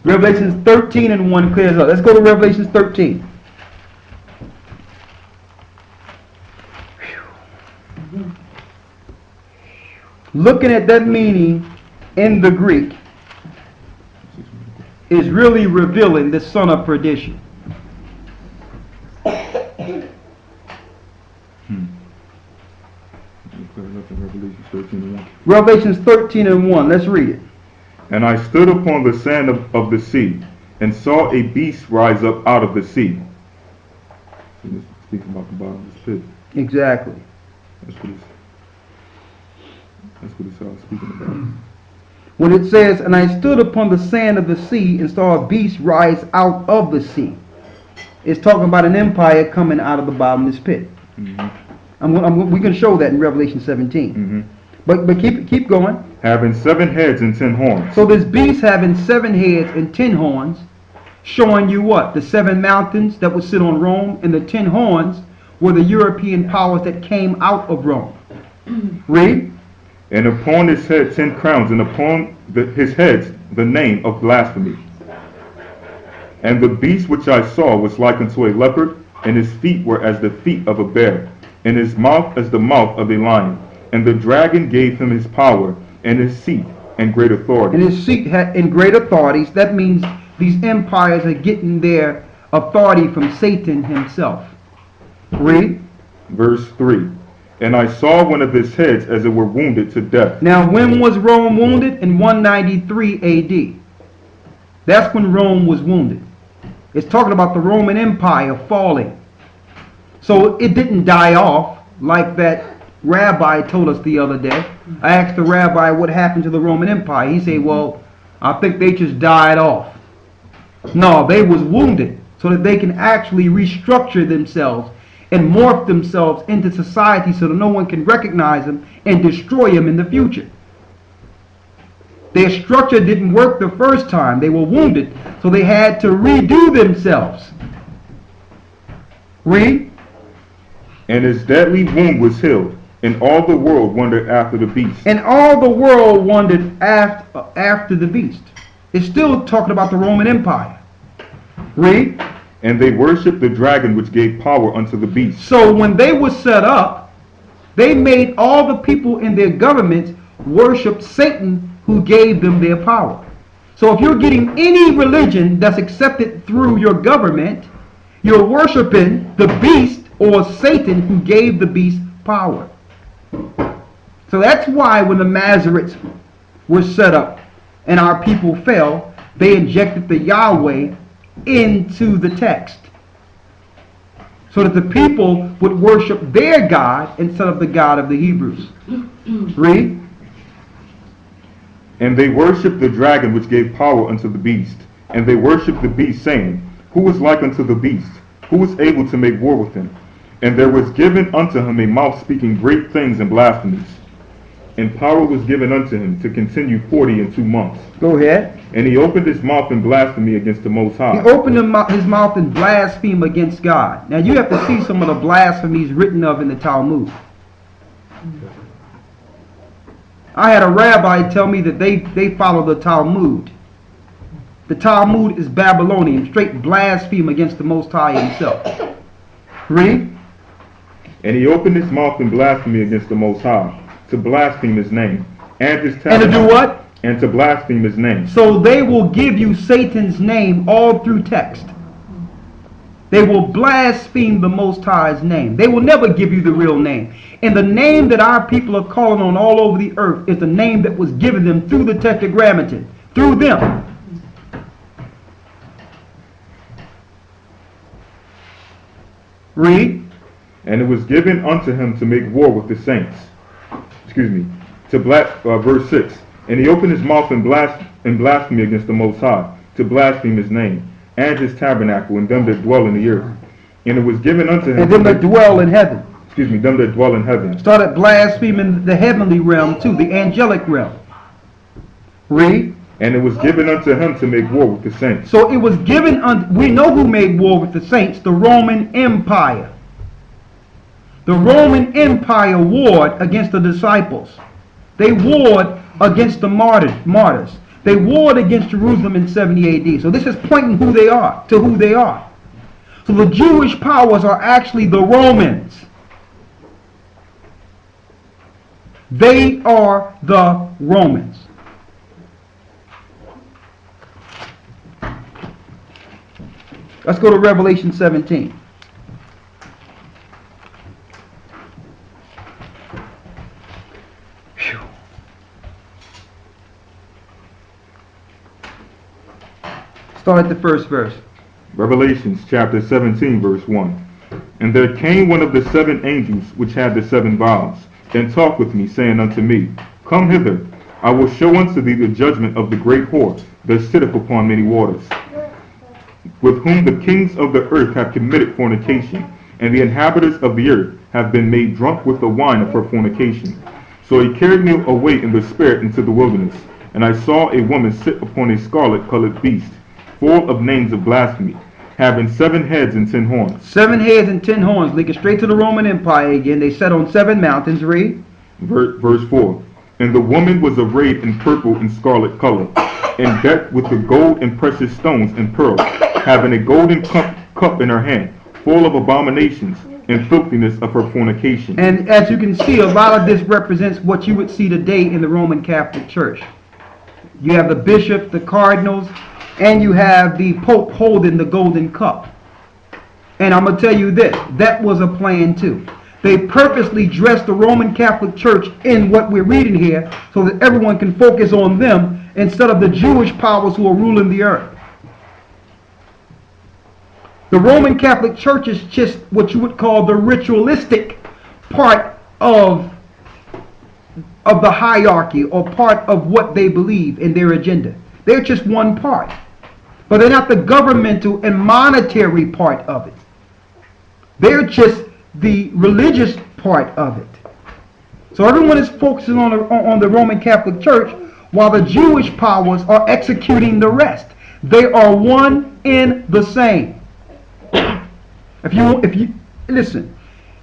Revelations 13 and 1 clears up. Let's go to Revelations 13. Looking at that meaning in the Greek is really revealing the son of perdition. Revelations 13 and 1. Let's read it. And I stood upon the sand of the sea, and saw a beast rise up out of the sea. So this speaks about the bottomless pit. Exactly. That's what it's speaking about. When it says, and I stood upon the sand of the sea and saw a beast rise out of the sea, it's talking about an empire coming out of the bottomless pit. Mm-hmm. We can show that in Revelation 17. Mm-hmm. But keep going. Having 7 heads and 10 horns. So this beast having 7 heads and 10 horns, showing you what? The 7 mountains that would sit on Rome, and the 10 horns were the European powers that came out of Rome. Read. And upon his head 10 crowns, and upon his heads the name of blasphemy. And the beast which I saw was like unto a leopard, and his feet were as the feet of a bear, and his mouth as the mouth of a lion. And the dragon gave him his power, and his seat, and great authority. And his seat had in great authorities. That means these empires are getting their authority from Satan himself. Read. Verse 3. And I saw one of his heads as it were wounded to death. Now when was Rome wounded? In 193 AD. That's when Rome was wounded. It's talking about the Roman Empire falling. So it didn't die off like that rabbi told us the other day. I asked the rabbi what happened to the Roman Empire. He said, well, I think they just died off. No, they was wounded so that they can actually restructure themselves and morph themselves into society so that no one can recognize them and destroy them in the future. Their structure didn't work the first time. They were wounded, so they had to redo themselves. Read. And his deadly wound was healed, and all the world wondered after the beast. And all the world wondered after the beast. It's still talking about the Roman Empire. Read. And they worshipped the dragon which gave power unto the beast. So when they were set up, they made all the people in their governments worship Satan who gave them their power. So if you're getting any religion that's accepted through your government, you're worshiping the beast or Satan who gave the beast power. So that's why when the Masoretes were set up and our people fell, they injected the Yahweh into the text so that the people would worship their God instead of the God of the Hebrews. Read. And they worshipped the dragon which gave power unto the beast. And they worshipped the beast, saying, Who is like unto the beast? Who is able to make war with him? And there was given unto him a mouth speaking great things and blasphemies. And power was given unto him to continue 42 months. Go ahead. And he opened his mouth in blasphemy against the Most High. He opened his mouth in blaspheme against God. Now you have to see some of the blasphemies written of in the Talmud. I had a rabbi tell me that they follow the Talmud. The Talmud is Babylonian, straight blaspheme against the Most High himself. Read. And he opened his mouth in blasphemy against the Most High, to blaspheme his name, and his And to do what? And to blaspheme his name. So they will give you Satan's name all through text. They will blaspheme the Most High's name. They will never give you the real name. And the name that our people are calling on all over the earth is the name that was given them through the Tetragrammaton, through them. Read. And it was given unto him to make war with the saints. Verse 6. And he opened his mouth in blasphemy against the Most High, to blaspheme his name, and his tabernacle, and them that dwell in the earth. And it was given unto him... And them that dwell in heaven. Them that dwell in heaven. Started blaspheming the heavenly realm too, the angelic realm. Read. And it was given unto him to make war with the saints. So it was given we know who made war with the saints, the Roman Empire. The Roman Empire warred against the disciples. They warred against the martyrs. They warred against Jerusalem in 70 AD. So this is pointing who they are, to who they are. So the Jewish powers are actually the Romans. They are the Romans. Let's go to Revelation 17. Whew. Start at the first verse. Revelations chapter 17, verse 1. And there came one of the 7 angels which had the 7 vials, and talked with me, saying unto me, Come hither, I will show unto thee the judgment of the great whore that sitteth upon many waters, with whom the kings of the earth have committed fornication, and the inhabitants of the earth have been made drunk with the wine of her fornication. So he carried me away in the spirit into the wilderness, and I saw a woman sit upon a scarlet-colored beast, full of names of blasphemy, having 7 heads and 10 horns. 7 heads and 10 horns, linking straight to the Roman Empire again. They sat on 7 mountains. Read. Verse 4. And the woman was arrayed in purple and scarlet color, and decked with the gold and precious stones and pearls, having a golden cup in her hand, full of abominations and filthiness of her fornication. And as you can see, a lot of this represents what you would see today in the Roman Catholic Church. You have the bishop, the cardinals, and you have the Pope holding the golden cup. And I'm going to tell you this, that was a plan too. They purposely dressed the Roman Catholic Church in what we're reading here so that everyone can focus on them instead of the Jewish powers who are ruling the earth. The Roman Catholic Church is just what you would call the ritualistic part of the hierarchy, or part of what they believe in their agenda. They're just one part. But they're not the governmental and monetary part of it. They're just the religious part of it. So everyone is focusing on the Roman Catholic Church while the Jewish powers are executing the rest. They are one in the same. If you listen,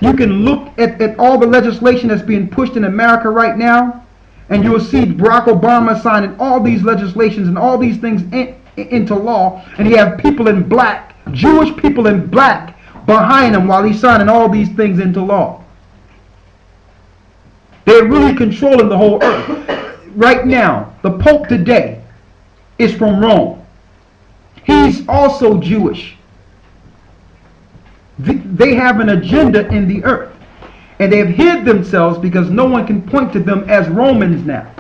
you can look at all the legislation that's being pushed in America right now, and you'll see Barack Obama signing all these legislations and all these things into law, and you have people in black, Jewish people in black, behind him while he's signing all these things into law. They're really controlling the whole earth. Right now, the Pope today is from Rome. He's also Jewish. They have an agenda in the earth, and they've hid themselves because no one can point to them as Romans now.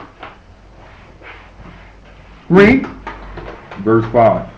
Read. Verse 5.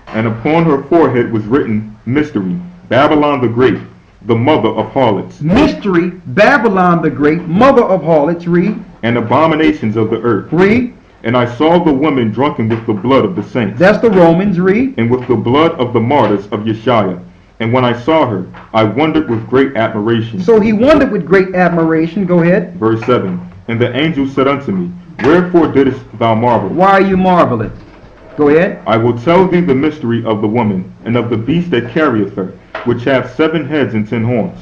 And upon her forehead was written, Mystery, Babylon the Great, the mother of harlots. Mystery, Babylon the Great, mother of harlots. Read. And abominations of the earth. Read. And I saw the woman drunken with the blood of the saints. That's the Romans. Read. And with the blood of the martyrs of Yeshua. And when I saw her, I wondered with great admiration. So he wondered with great admiration. Go ahead. Verse 7. And the angel said unto me, Wherefore didst thou marvel? Why are you marveling? Go ahead. I will tell thee the mystery of the woman, and of the beast that carrieth her, which hath 7 heads and 10 horns.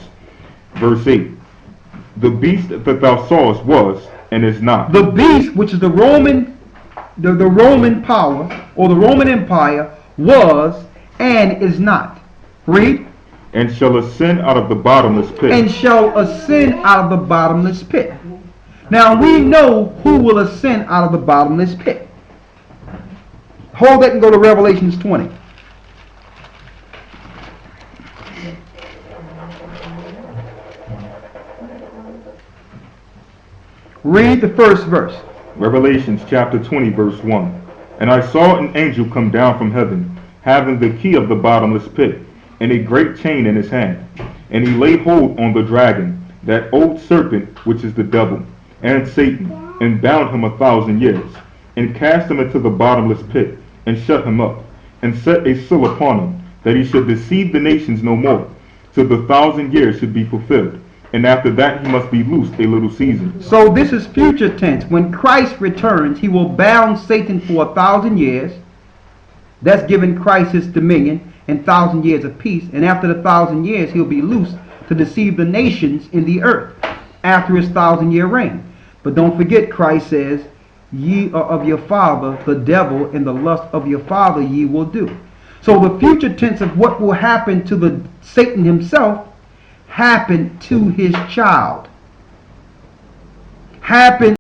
Verse 8. The beast that thou sawest was, and is not. The beast, which is the Roman power, or the Roman Empire, was, and is not. Read. And shall ascend out of the bottomless pit. And shall ascend out of the bottomless pit. Now we know who will ascend out of the bottomless pit. Hold that and go to Revelations 20. Read the first verse. Revelations chapter 20, verse 1. And I saw an angel come down from heaven, having the key of the bottomless pit, and a great chain in his hand. And he laid hold on the dragon, that old serpent which is the devil, and Satan, and bound him 1,000 years, and cast him into the bottomless pit, and shut him up, and set a seal upon him, that he should deceive the nations no more, till the 1,000 years should be fulfilled. And after that he must be loosed a little season. So this is future tense. When Christ returns, he will bound Satan for 1,000 years. That's giving Christ his dominion and 1,000 years of peace. And after the 1,000 years, he'll be loosed to deceive the nations in the earth after his 1,000-year reign. But don't forget, Christ says, ye are of your father the devil, and the lust of your father ye will do. So the future tense of what will happen to the Satan himself happened to his child. Happened